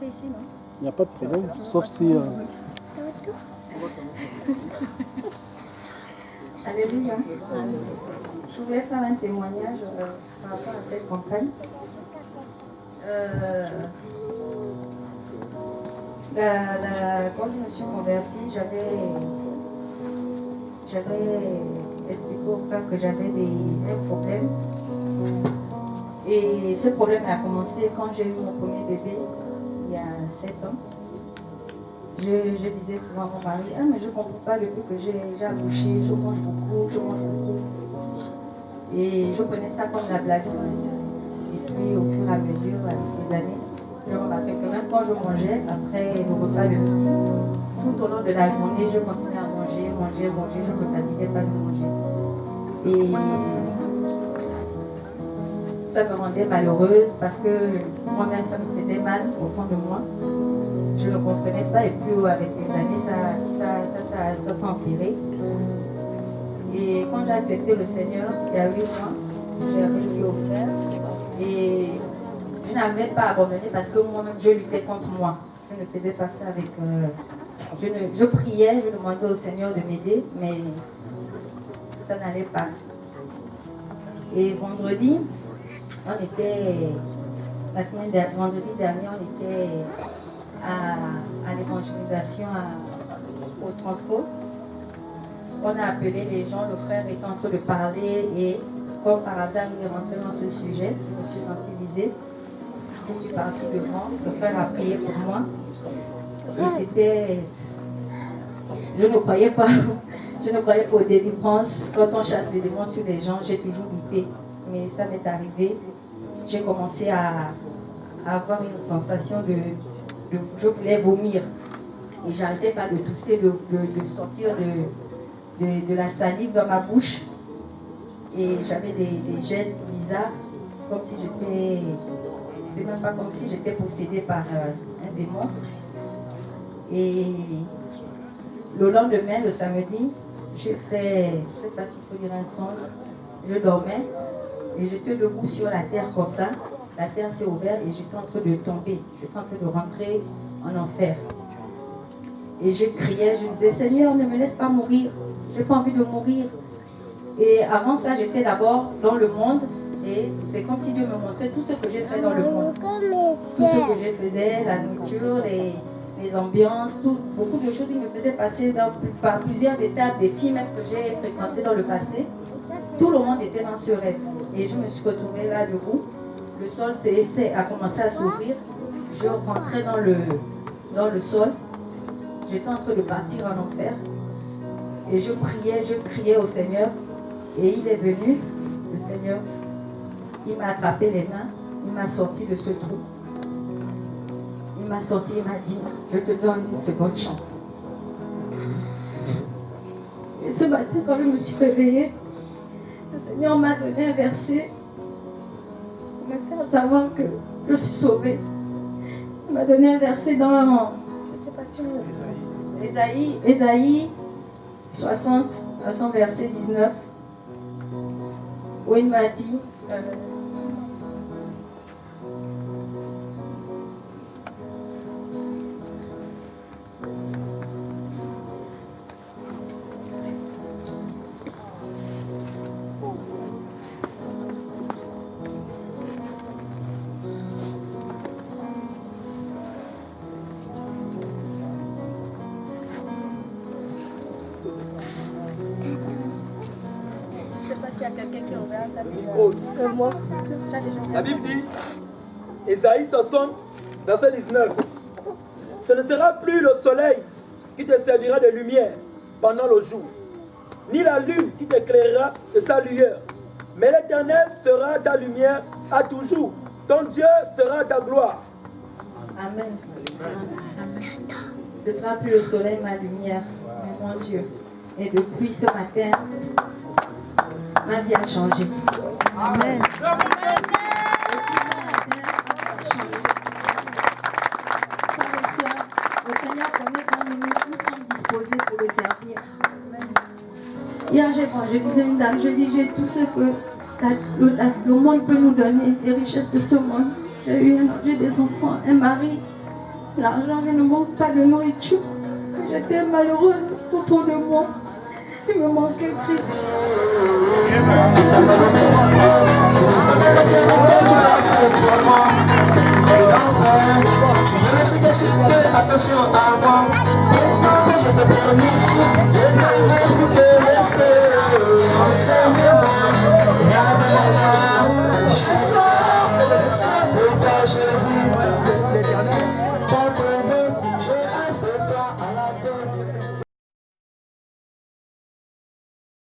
rester ici, non? Il n'y a pas de problème, sauf si... Alléluia. Je voulais faire un témoignage par rapport à cette campagne. Quand je me suis convertie, j'avais expliqué au frère que j'avais un problème. Et ce problème a commencé quand j'ai eu mon premier bébé, il y a 7 ans. Je disais souvent à mon mari, ah mais je ne comprends pas depuis que j'ai accouché, je mange beaucoup. Et je prenais ça comme la blague. Et puis au fur et à mesure, avec les années, je remarquais que même quand je mangeais, après le repas de midi, tout au long de la journée, je continuais à manger, je ne me fatiguais pas de manger. Et ça me rendait malheureuse parce que moi-même, ça me faisait mal au fond de moi. Je ne comprenais pas et puis avec les années, ça s'est empiré. Et quand j'ai accepté le Seigneur, il y a 8 mois, j'ai revu au frère et je n'avais pas à revenir parce que moi-même, je luttais contre moi. Je ne faisais pas ça avec... je priais, je demandais au Seigneur de m'aider, mais ça n'allait pas. Et vendredi, vendredi dernier, on était à l'évangélisation au Transfo. On a appelé les gens, le frère était en train de parler et comme par hasard, il est rentré dans ce sujet. Je me suis sentie visée. Je suis partie devant, le frère a prié pour moi. Et c'était... Je ne croyais pas aux délivrances. Quand on chasse les démons sur les gens, j'ai toujours lutté. Mais ça m'est arrivé. J'ai commencé à avoir une sensation de je voulais vomir. Et j'arrêtais pas de tousser, de sortir de la salive dans ma bouche. Et j'avais des gestes bizarres, comme si j'étais... C'est même pas comme si j'étais possédée par un démon. Et le lendemain, le samedi, j'ai fait, je ne sais pas s'il faut dire un songe, je dormais et j'étais debout sur la terre comme ça. La terre s'est ouverte et j'étais en train de tomber. J'étais en train de rentrer en enfer. Et je criais, je disais, Seigneur, ne me laisse pas mourir. Je n'ai pas envie de mourir. Et avant ça, j'étais d'abord dans le monde. Et c'est comme si Dieu me montrait tout ce que j'ai fait dans le monde. Tout ce que je faisais, la nourriture, les ambiances, beaucoup de choses qui me faisaient passer par plusieurs étapes, des filles même que j'ai fréquentées dans le passé. Tout le monde était dans ce rêve. Et je me suis retrouvée là debout. Le sol a commencé à s'ouvrir. Je rentrais dans le sol. J'étais en train de partir en enfer. Et je criais au Seigneur. Et il est venu, le Seigneur. Il m'a attrapé les mains. Il m'a sorti de ce trou. Il m'a sorti, il m'a dit, je te donne une seconde chance. Et ce matin, quand je me suis réveillée, le Seigneur m'a donné un verset pour me faire savoir que je suis sauvée. Il m'a donné un verset dans Ésaïe 60, à son verset 19, où il m'a dit, La Bible dit, Ésaïe 60, verset 19, ce ne sera plus le soleil qui te servira de lumière pendant le jour, ni la lune qui t'éclairera de sa lueur, mais l'Éternel sera ta lumière à toujours, ton Dieu sera ta gloire. Amen. Ce ne sera plus le soleil, ma lumière, mais mon Dieu. Et depuis ce matin, ma vie a changé. Amen. Le Seigneur connaît quand nous sommes disposés pour le servir. Hier, je disais à une dame, je dis, j'ai tout ce que le monde peut nous donner, les richesses de ce monde. J'ai des enfants, un mari, L'argent, je ne manque pas de nourriture. J'étais malheureuse autour de moi. Il me manquait Christ. Attention à moi, je te permis de me laisser.